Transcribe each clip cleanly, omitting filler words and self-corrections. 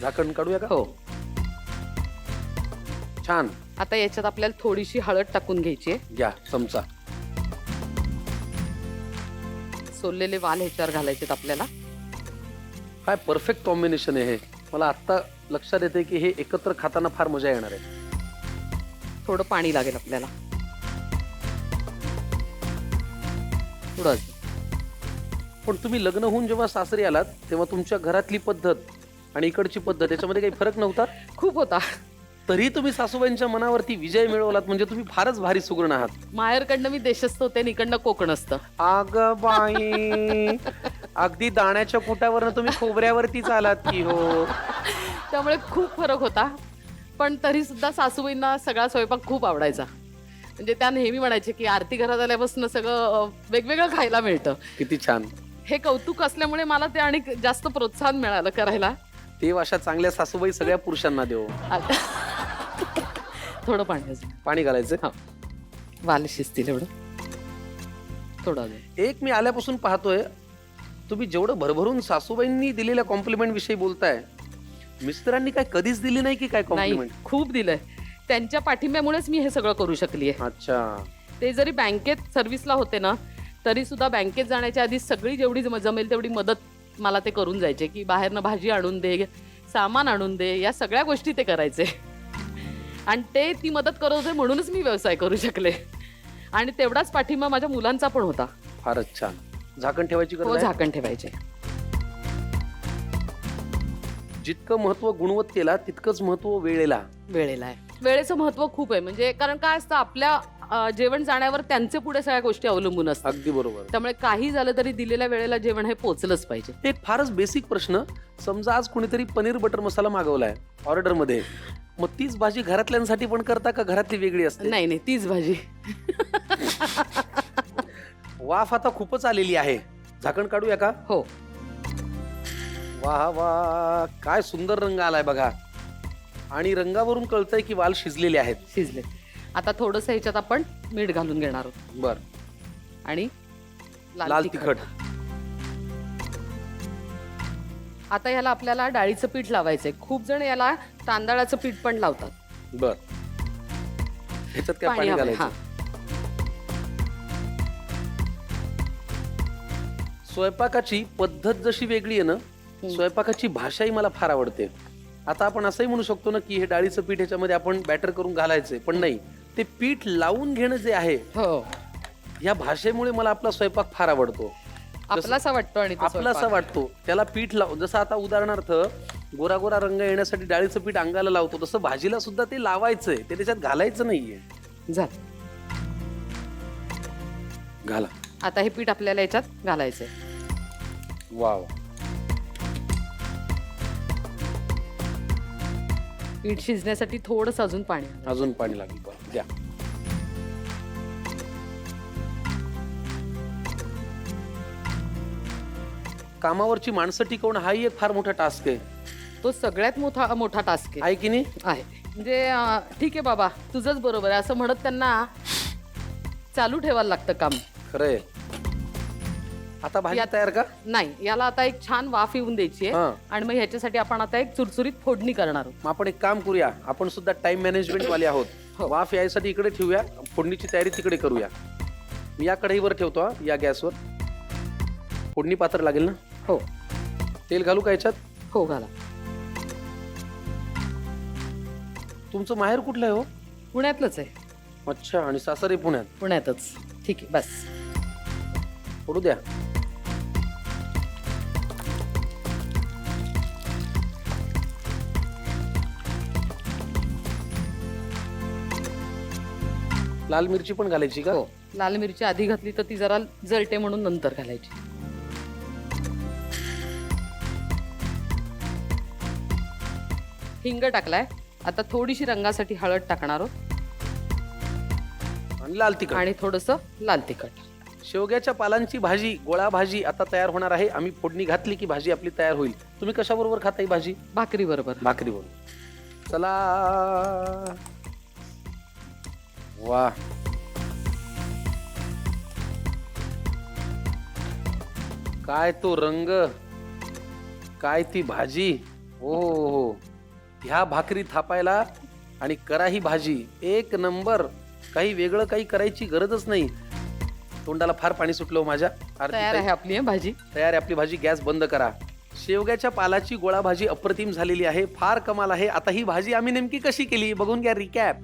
झाकण काढूया का? हो. छान. आता याच्यात आपल्याला थोडीशी हळद टाकून घ्यायची आहे. घ्या चमचा. सोललेले वाल ह्याच्यावर घालायचे आपल्याला. काय परफेक्ट कॉम्बिनेशन आहे हे. मला आत्ता लक्षात येते की हे एकत्र खाताना फार मजा येणार आहे. थोडं पाणी लागेल आपल्याला. थोडं अजून. पण तुम्ही लग्न होऊन जेव्हा सासरी आलात तेव्हा तुमच्या घरातली पद्धत आणि इकडची पद्धत याच्यामध्ये काही फरक नव्हता? खूप होता. तरी तुम्ही सासूबाईंच्या मनावरती विजय मिळवलात म्हणजे तुम्ही फारच भारी सुगरण आहात. माहेरकडनं मी देशस्थ होते आणि इकडनं कोकण असतं. अग बाई, अगदी दाण्याच्या कुटावरनं तुम्ही खोबऱ्यावरतीच आलात की हो. त्यामुळे खूप फरक होता. पण तरी सुद्धा सासूबाईंना सगळा स्वयंपाक खूप आवडायचा. म्हणजे त्या नेहमी म्हणायचे की आरती घरात आल्यापासून सगळं वेगवेगळं खायला मिळतं. किती छान. हे कौतुक असल्यामुळे मला ते आणि जास्त प्रोत्साहन मिळालं करायला. ते अशा चांगल्या सासूबाई सगळ्या पुरुषांना देऊ. थोडं पाणी अजून. पाणी घालायचं. हा, वाल शिजतील एवढं. थोडं अजून. एक मी आल्यापासून पाहतोय तुम्ही जेवढं भरभरून सासूबाईंनी दिलेल्या कॉम्प्लिमेंट विषयी बोलताय, मिस्टरांनी काय कधीच दिली नाही की काय नाही, कॉम्प्लिमेंट? खूप दिलंय. त्यांच्या पाठिंब्यामुळेच मी हे सगळं करू शकलीये. अच्छा. ते जरी बँकेत सर्व्हिसला होते ना, तरी सुद्धा बँकेत जाण्याच्या आधी सगळी जेवढी जमेल तेवढी मदत मला ते करून जायचे की बाहेरनं भाजी आणून दे, सामान आणून दे, या सगळ्या गोष्टी ते करायचे. आणि ते ती मदत करत होते म्हणूनच मी व्यवसाय करू शकले. आणि तेवढाच पाठिंबा माझ्या मुलांचा पण होता. फारच छान. झाकण ठेवायची हो, गरज आहे? झाकण ठेवायचे. जितकं महत्व गुणवत्तेला तितकंच महत्व वेळेला. वेळेला आहे. वेळेचं महत्व खूप आहे. म्हणजे कारण काय असतं, आपल्या जेवण जाण्यावर त्यांचे पुढे सगळ्या गोष्टी अवलंबून असतात. अगदी बरोबर. त्यामुळे काही झालं तरी दिलेल्या वेळेला जेवण हे पोहोचलंच पाहिजे. एक फारच बेसिक प्रश्न. समजा आज कोणीतरी पनीर बटर मसाला मागवलाय ऑर्डर मध्ये, मग तीच भाजी घरातल्यांसाठी पण करता का घरातली वेगळी असते? नाही नाही, तीच भाजी. वाफ आता खूपच आलेली आहे. झाकण काढूया का? हो. वाह वाह, काय सुंदर रंग आलाय बघा. आणि रंगावरून कळतंय की वाल शिजलेले आहेत. शिजले. आता थोडस ह्याच्यात आपण मीठ घालून घेणार आहोत. बर. आणि लाल तिखट. आता याला आपल्याला डाळीचं पीठ लावायचंय. खूप जण याला तांदळाचं पीठ पण लावतात. बर. ह्याच्यात काय पाणी हवंय, घालायचं? हा. स्वयंपाकाची पद्धत जशी वेगळी आहे ना, स्वयंपाकाची भाषाही मला फार आवडते. आता आपण असंही म्हणू शकतो ना की हे डाळीचं पीठ ह्याच्यामध्ये आपण बॅटर करून घालायचंय, पण नाही, ते पीठ लावून घेणं जे आहे, हो, या भाषेमुळे मला आपला स्वयंपाक फार आवडतो. आपलासा वाटतो. आणि तो आपलासा स्वयंपाक. वाटतो. त्याला पीठ लावून, जसं आता उदाहरणार्थ गोरा गोरा रंग येण्यासाठी डाळीचं पीठ अंगाला लावतो, तसं भाजीला सुद्धा ते लावायचंय, ते त्याच्यात घालायचं नाहीये. झालं. घाला. आता हे पीठ आपल्याला याच्यात घालायचंय. वाव. पीठ शिजण्यासाठी थोडंसं अजून पाणी. अजून पाणी लागेल. बरं, द्या. कामावरची माणसं टिकवणं हाही एक फार मोठा टास्क आहे. तो सगळ्यात मोठा टास्क आहे की नाही? आहे. म्हणजे ठीक आहे बाबा, तुझंच बरोबर आहे असं म्हणत त्यांना चालू ठेवायला लागतं काम. खरंय. आता भाजी तयार का? नाही, याला आता एक छान वाफ येऊन द्यायची आहे. हां. आणि मग ह्याच्यासाठी आपण आता एक चुरचुरीत फोडणी करणार आहोत. मग आपण एक काम करूया, आपण सुद्धा टाइम मॅनेजमेंट वाले आहोत. हो. वाफ यायसाठी इकडे ठेवूया, फोडणीची तयारी तिकडे करूया. मी या कढईवर ठेवतो, या गॅसवर. फोडणी पात्र लागेल ना? हो. तेल घालू का याच्यात? हो, घाला. तुमचं माहेर कुठलं आहे हो? पुण्यातलंच आहे. अच्छा. आणि सासरे पुण्यात? पुण्यातच. ठीक आहे, बस. फोडू द्या. लाल मिरची पण घालायची का? हो. लाल मिरची आधी घातली तर ती जरा जळते म्हणून नंतर घालायची. हिंग टाकलाय. आता थोडीशी रंगासाठी हळद टाकणार आहोत. आणि लाल तिखट. आणि थोडंसं लाल तिखट. शेवग्याच्या पालांची भाजी, गोळा भाजी आता तयार होणार आहे. आम्ही फोडणी घातली की भाजी आपली तयार होईल. तुम्ही कशाबरोबर खाता ही भाजी? भाकरी बरोबर. भाकरीबरोबर. चला. वा. काय तो रंग, काय ती भाजी. हो हो. ह्या भाकरी थापायला आणि करा ही भाजी एक नंबर. काही वेगळं काही करायची गरजच नाही. तोंडाला फार पाणी सुटलं माझ्या. तयार आहे आपली भाजी. तयार आहे आपली भाजी. गॅस बंद करा. शेवग्याच्या पालाची गोळा भाजी अप्रतिम झालेली आहे. फार कमाल आहे. आता ही भाजी आम्ही नेमकी कशी केली बघून घ्या. रिकॅप.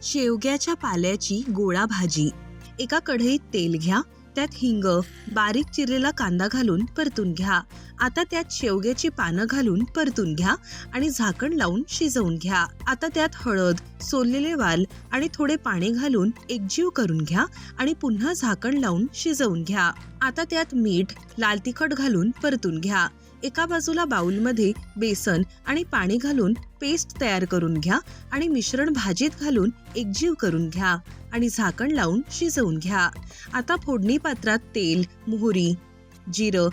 शेवग्याच्या पाल्याची गोळा भाजी. एका कढईत तेल घ्या, त्यात हिंग, बारीक चिरलेला कांदा घालून परतून घ्या. आता त्यात शेवग्याची पानं घालून परतून घ्या आणि झाकण लावून शिजवून घ्या. आता त्यात हळद, सोललेले वाल आणि थोडे पाणी घालून एकजीव करून घ्या आणि पुन्हा झाकण लावून शिजवून घ्या. आता त्यात मीठ, लाल तिखट घालून परतून घ्या. एका बाजूला बाउलमध्ये बेसन आणि पाणी घालून पेस्ट तयार करून घ्या आणि मिश्रण भाजीत घालून एकजीव करून घ्या आणि झाकण लावून शिजवून घ्या. आता फोडणी पात्रात तेल, मोहरी, जिरं,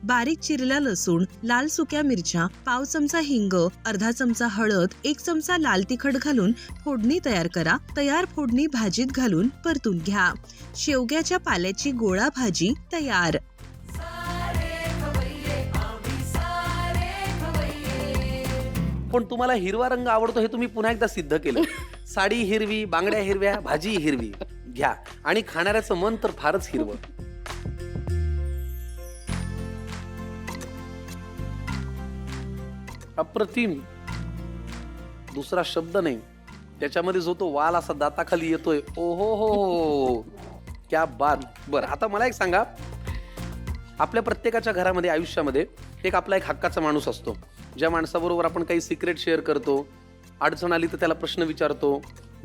बारीक चिरलेला लसूण, लाल सुक्या मिरच्या, पाव चमचा हिंग, अर्धा चमचा हळद, 1 चमचा लाल तिखट घालून फोडणी तयार करा. तयार फोडणी भाजीत घालून परतून घ्या. शेवग्याच्या पाल्याची गोळा भाजी तयार. पण तुम्हाला हिरवा रंग आवडतो हे तुम्ही पुन्हा एकदा सिद्ध केलं. साडी हिरवी, बांगड्या हिरव्या, भाजी हिरवी. घ्या आणि खाणाऱ्याचं मन तर फारच हिरवं. अप्रतिम. दुसरा शब्द नाही. त्याच्यामध्ये जो तो वाल असा दाताखाली येतोय. ओहो हो, क्या बात. बर, आता मला एक सांगा, आपल्या प्रत्येकाच्या घरामध्ये आयुष्यामध्ये एक आपला एक हक्काचा माणूस असतो, ज्या माणसाबरोबर आपण काही सिक्रेट शेअर करतो. अडचण आली तर त्याला प्रश्न विचारतो.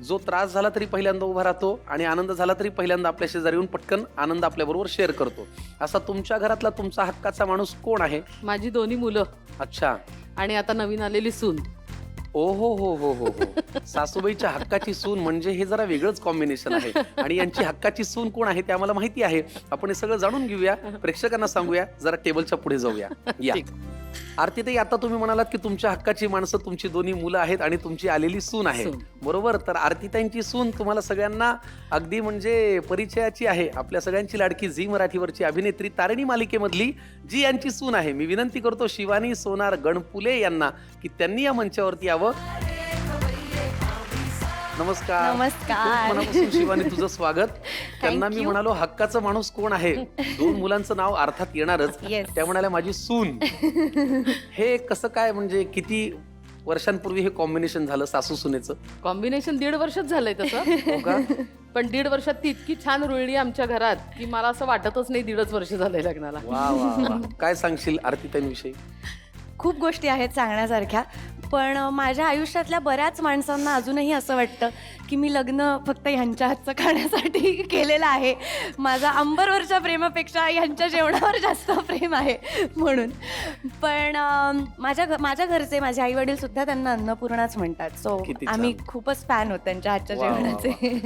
जो त्रास झाला तरी पहिल्यांदा उभा राहतो आणि आनंद झाला तरी पहिल्यांदा आपल्या शेजारी येऊन पटकन आनंद आपल्याबरोबर शेअर करतो. असा तुमच्या घरातला तुमचा हक्काचा माणूस कोण आहे? माझी 2 मुलं. अच्छा. आणि आता नवीन आलेली सून. ओ हो हो हो हो हो. सासूबाईच्या हक्काची सून म्हणजे हे जरा वेगळंच कॉम्बिनेशन आहे. आणि यांची हक्काची सून कोण आहे ते आम्हाला माहिती आहे. आपण हे सगळं जाणून घेऊया, प्रेक्षकांना सांगूया. जरा टेबलच्या पुढे जाऊया. या आरतीताई, आता तुम्ही म्हणालात की तुमच्या हक्काची माणसं तुमची 2 मुलं आहेत आणि तुमची आलेली सून आहे, बरोबर? तर आरतीताईंची सून तुम्हाला सगळ्यांना अगदी म्हणजे परिचयाची आहे. आपल्या सगळ्यांची लाडकी झी मराठीवरची अभिनेत्री तारिणी मालिकेमधली जी यांची सून आहे. मी विनंती करतो शिवानी सोनार गणपुले यांना की त्यांनी या मंचावरती यावं. नमस्कार. नमस्कार. खूप मनापासून शिवानी तुझं स्वागत. त्यांना मी म्हणालो हक्काचा माणूस कोण आहे, 2 मुलांचं नाव अर्थात येणारच. Yes. त्या म्हणाल्या माझी सून. हे कसं काय, म्हणजे किती वर्षांपूर्वी हे कॉम्बिनेशन झालं सासू सुनेचं? कॉम्बिनेशन 1.5 वर्षच झालंय तसं. हो का? पण 1.5 वर्षात ती इतकी छान रुळली आमच्या घरात की मला असं वाटतच नाही 1.5 वर्ष झालंय लग्नाला. वा वा वा. काय सांगशील आरतीताईंविषयी? खूप गोष्टी आहेत सांगण्यासारख्या, पण माझ्या आयुष्यातल्या बऱ्याच माणसांना अजूनही असं वाटतं की मी लग्न फक्त ह्यांच्या हातचं खाण्यासाठी केलेलं आहे. माझा अंबरवरच्या प्रेमापेक्षा ह्यांच्या जेवणावर जास्त प्रेम आहे म्हणून. पण माझ्या घरचे माझे आई वडील सुद्धा त्यांना अन्नपूर्णाच म्हणतात. सो किती छान. आम्ही खूपच फॅन होत त्यांच्या हातच्या वा, वा, वा. जेवणाचे.